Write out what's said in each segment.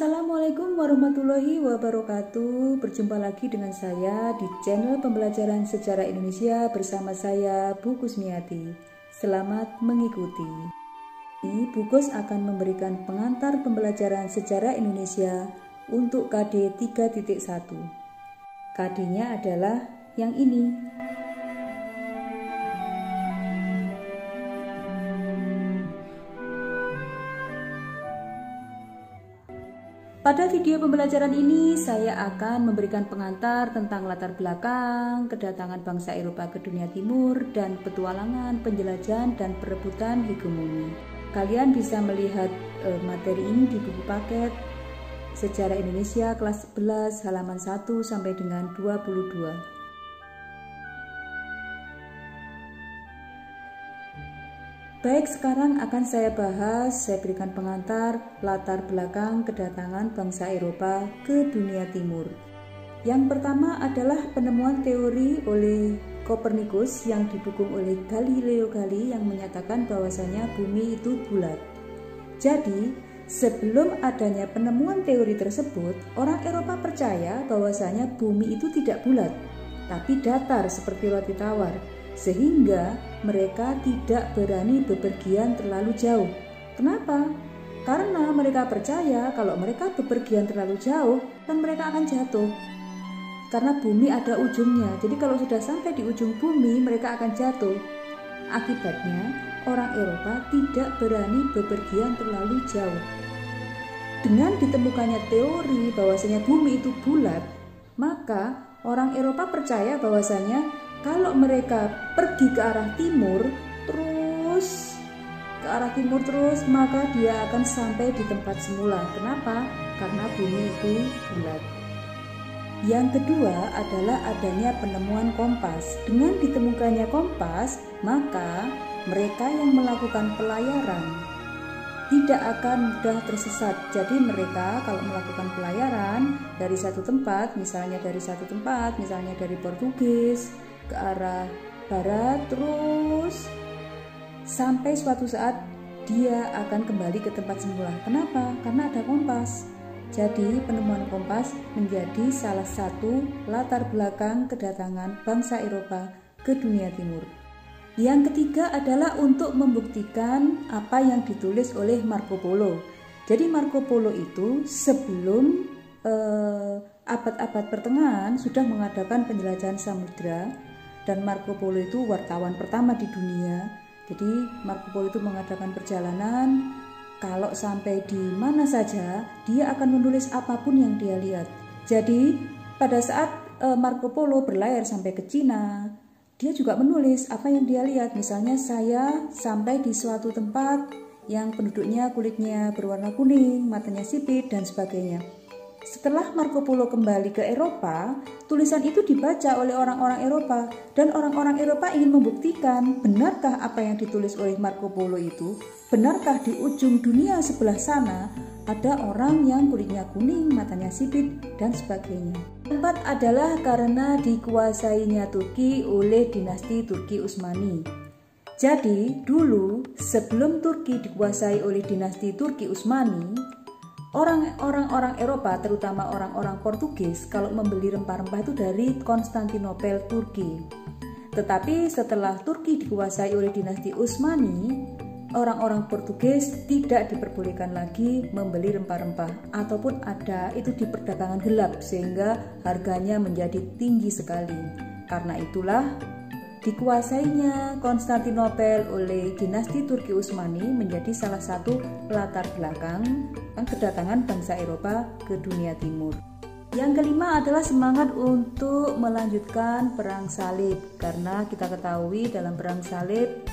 Assalamualaikum warahmatullahi wabarakatuh. Berjumpa lagi dengan saya di channel pembelajaran sejarah Indonesia bersama saya Bu Kusmiati. Selamat mengikuti. Bu Kus akan memberikan pengantar pembelajaran sejarah Indonesia untuk KD 3.1. KD-nya adalah yang ini. Pada video pembelajaran ini, saya akan memberikan pengantar tentang latar belakang kedatangan bangsa Eropa ke dunia timur dan petualangan, penjelajahan, dan perebutan hegemoni. Kalian bisa melihat materi ini di buku paket Sejarah Indonesia kelas 11 halaman 1 sampai dengan 22. Baik, sekarang akan saya berikan pengantar latar belakang kedatangan bangsa Eropa ke dunia timur. Yang pertama adalah penemuan teori oleh Kopernikus yang didukung oleh Galileo Galilei yang menyatakan bahwasanya bumi itu bulat. Jadi, sebelum adanya penemuan teori tersebut, orang Eropa percaya bahwasanya bumi itu tidak bulat, tapi datar seperti roti tawar. Sehingga mereka tidak berani bepergian terlalu jauh. Kenapa? Karena mereka percaya kalau mereka bepergian terlalu jauh, kan mereka akan jatuh. Karena bumi ada ujungnya, jadi kalau sudah sampai di ujung bumi, mereka akan jatuh. Akibatnya, orang Eropa tidak berani bepergian terlalu jauh. Dengan ditemukannya teori bahwasanya bumi itu bulat, maka orang Eropa percaya bahwasanya kalau mereka pergi ke arah timur terus, maka dia akan sampai di tempat semula. Kenapa? Karena bumi itu bulat. Yang kedua adalah adanya penemuan kompas. Dengan ditemukannya kompas, maka mereka yang melakukan pelayaran tidak akan mudah tersesat. Jadi mereka kalau melakukan pelayaran dari satu tempat, misalnya dari Portugis ke arah barat, terus sampai suatu saat dia akan kembali ke tempat semula. Kenapa? Karena ada kompas. Jadi penemuan kompas menjadi salah satu latar belakang kedatangan bangsa Eropa ke dunia timur. Yang ketiga adalah untuk membuktikan apa yang ditulis oleh Marco Polo. Jadi Marco Polo itu sebelum abad-abad pertengahan sudah mengadakan penjelajahan samudra, dan Marco Polo itu wartawan pertama di dunia. Jadi Marco Polo itu mengadakan perjalanan, kalau sampai di mana saja dia akan menulis apapun yang dia lihat. Jadi pada saat Marco Polo berlayar sampai ke Cina, dia juga menulis apa yang dia lihat. Misalnya, saya sampai di suatu tempat yang penduduknya kulitnya berwarna kuning, matanya sipit, dan sebagainya. Setelah Marco Polo kembali ke Eropa, tulisan itu dibaca oleh orang-orang Eropa, dan orang-orang Eropa ingin membuktikan benarkah apa yang ditulis oleh Marco Polo itu, benarkah di ujung dunia sebelah sana ada orang yang kulitnya kuning, matanya sipit, dan sebagainya. Keempat adalah karena dikuasainya Turki oleh dinasti Turki Utsmani. Jadi dulu sebelum Turki dikuasai oleh dinasti Turki Utsmani, orang-orang Eropa, terutama orang-orang Portugis, kalau membeli rempah-rempah itu dari Konstantinopel, Turki. Tetapi setelah Turki dikuasai oleh dinasti Utsmani, orang-orang Portugis tidak diperbolehkan lagi membeli rempah-rempah, ataupun ada itu di perdagangan gelap sehingga harganya menjadi tinggi sekali. Karena itulah dikuasainya Konstantinopel oleh dinasti Turki Utsmani menjadi salah satu latar belakang kedatangan bangsa Eropa ke dunia timur. Yang kelima adalah semangat untuk melanjutkan perang salib, karena kita ketahui dalam perang salib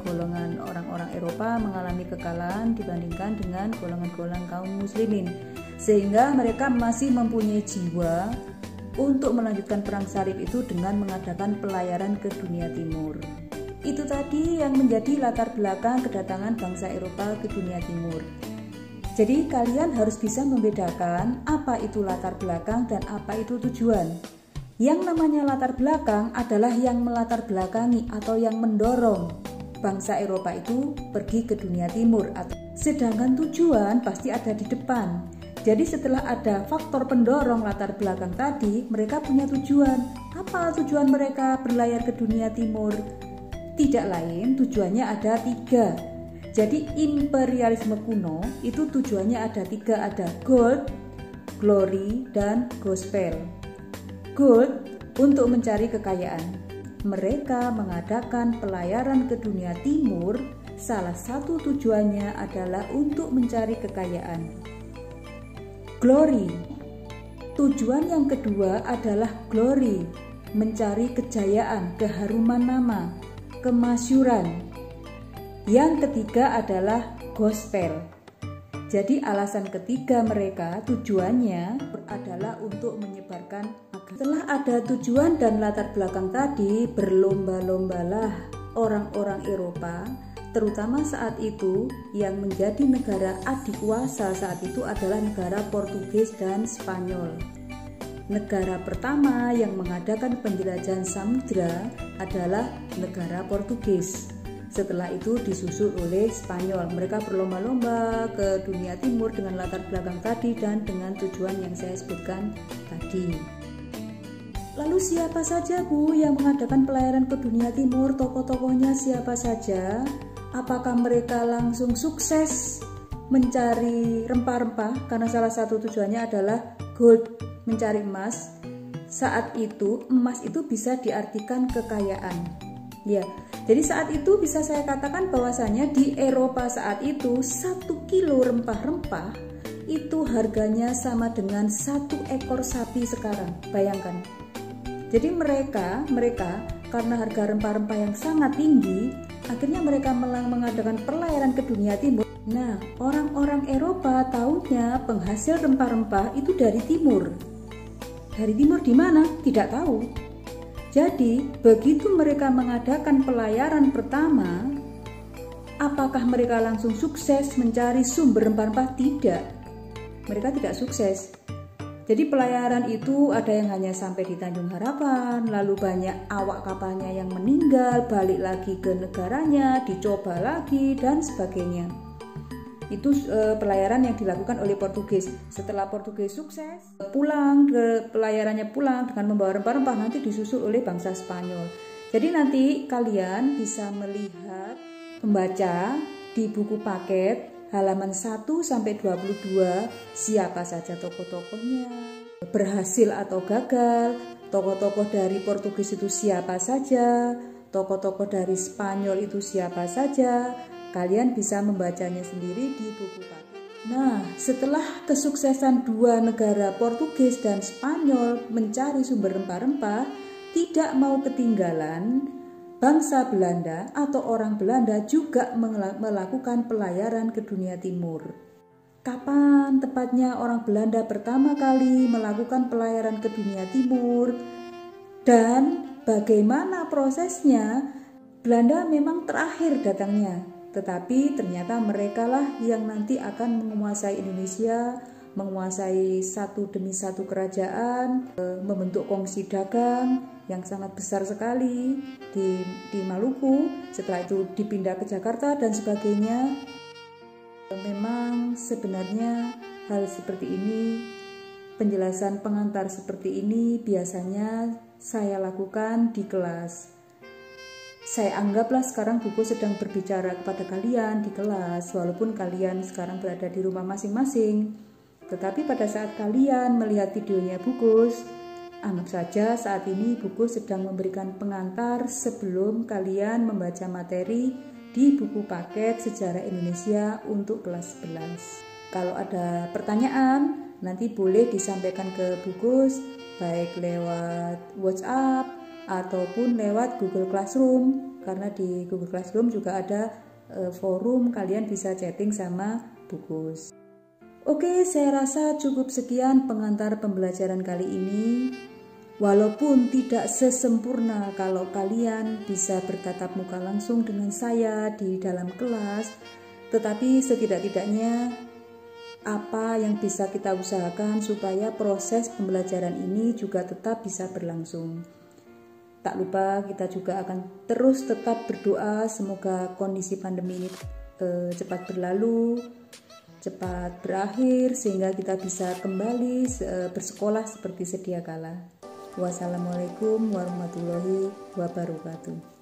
golongan orang-orang Eropa mengalami kekalahan dibandingkan dengan golongan-golongan kaum muslimin, sehingga mereka masih mempunyai jiwa untuk melanjutkan perang salib itu dengan mengadakan pelayaran ke dunia timur. Itu tadi yang menjadi latar belakang kedatangan bangsa Eropa ke dunia timur. Jadi kalian harus bisa membedakan apa itu latar belakang dan apa itu tujuan. Yang namanya latar belakang adalah yang melatar belakangi atau yang mendorong bangsa Eropa itu pergi ke dunia timur. Sedangkan tujuan pasti ada di depan. Jadi setelah ada faktor pendorong latar belakang tadi, mereka punya tujuan. Apa tujuan mereka berlayar ke dunia timur? Tidak lain, tujuannya ada 3. Jadi imperialisme kuno itu tujuannya ada 3, ada gold, glory, dan gospel. Gold untuk mencari kekayaan. Mereka mengadakan pelayaran ke dunia timur, salah satu tujuannya adalah untuk mencari kekayaan. Glory. Tujuan yang kedua adalah glory, mencari kejayaan, keharuman nama, kemasyhuran. Yang ketiga adalah gospel. Jadi alasan ketiga mereka tujuannya adalah untuk menyebarkan agama. Setelah ada tujuan dan latar belakang tadi, berlomba-lombalah orang-orang Eropa, terutama saat itu yang menjadi negara adikuasa saat itu adalah negara Portugis dan Spanyol. Negara pertama yang mengadakan penjelajahan samudra adalah negara Portugis. Setelah itu disusul oleh Spanyol. Mereka berlomba-lomba ke dunia timur dengan latar belakang tadi dan dengan tujuan yang saya sebutkan tadi. Lalu siapa saja Bu yang mengadakan pelayaran ke dunia timur? Tokoh-tokohnya siapa saja? Apakah mereka langsung sukses mencari rempah-rempah karena salah satu tujuannya adalah gold, mencari emas? Saat itu emas itu bisa diartikan kekayaan. Ya, jadi saat itu bisa saya katakan bahwasanya di Eropa saat itu 1 kilo rempah-rempah itu harganya sama dengan 1 ekor sapi sekarang. Bayangkan. Jadi mereka karena harga rempah-rempah yang sangat tinggi, akhirnya mereka mengadakan pelayaran ke dunia timur. Nah, orang-orang Eropa tahunya penghasil rempah-rempah itu dari timur. Dari timur di mana? Tidak tahu. Jadi, begitu mereka mengadakan pelayaran pertama, apakah mereka langsung sukses mencari sumber rempah-rempah? Tidak. Mereka tidak sukses. Jadi pelayaran itu ada yang hanya sampai di Tanjung Harapan, lalu banyak awak kapalnya yang meninggal, balik lagi ke negaranya, dicoba lagi, dan sebagainya. Itu pelayaran yang dilakukan oleh Portugis. Setelah Portugis sukses, pulang ke pelayarannya pulang dengan membawa rempah-rempah, nanti disusul oleh bangsa Spanyol. Jadi nanti kalian bisa melihat, membaca di buku paket halaman 1-22 siapa saja tokoh-tokohnya, berhasil atau gagal, tokoh-tokoh dari Portugis itu siapa saja, tokoh-tokoh dari Spanyol itu siapa saja. Kalian bisa membacanya sendiri di buku paket. Nah, setelah kesuksesan dua negara Portugis dan Spanyol mencari sumber rempah-rempah, tidak mau ketinggalan, bangsa Belanda atau orang Belanda juga melakukan pelayaran ke dunia timur. Kapan tepatnya orang Belanda pertama kali melakukan pelayaran ke dunia timur dan bagaimana prosesnya? Belanda memang terakhir datangnya, tetapi ternyata merekalah yang nanti akan menguasai Indonesia, menguasai satu demi satu kerajaan, membentuk kongsi dagang yang sangat besar sekali di Maluku, setelah itu dipindah ke Jakarta dan sebagainya. Memang sebenarnya hal seperti ini, penjelasan pengantar seperti ini biasanya saya lakukan di kelas. Saya anggaplah sekarang buku sedang berbicara kepada kalian di kelas, walaupun kalian sekarang berada di rumah masing-masing. Tetapi pada saat kalian melihat videonya Bukus, anggap saja saat ini Bukus sedang memberikan pengantar sebelum kalian membaca materi di buku paket Sejarah Indonesia untuk kelas 11. Kalau ada pertanyaan, nanti boleh disampaikan ke Bukus, baik lewat WhatsApp ataupun lewat Google Classroom, karena di Google Classroom juga ada forum, kalian bisa chatting sama Bukus. Oke, saya rasa cukup sekian pengantar pembelajaran kali ini. Walaupun tidak sesempurna kalau kalian bisa bertatap muka langsung dengan saya di dalam kelas, tetapi setidak-tidaknya apa yang bisa kita usahakan supaya proses pembelajaran ini juga tetap bisa berlangsung. Tak lupa kita juga akan terus tetap berdoa semoga kondisi pandemi ini cepat berlalu cepat berakhir sehingga kita bisa kembali bersekolah seperti sedia kala. Wassalamualaikum warahmatullahi wabarakatuh.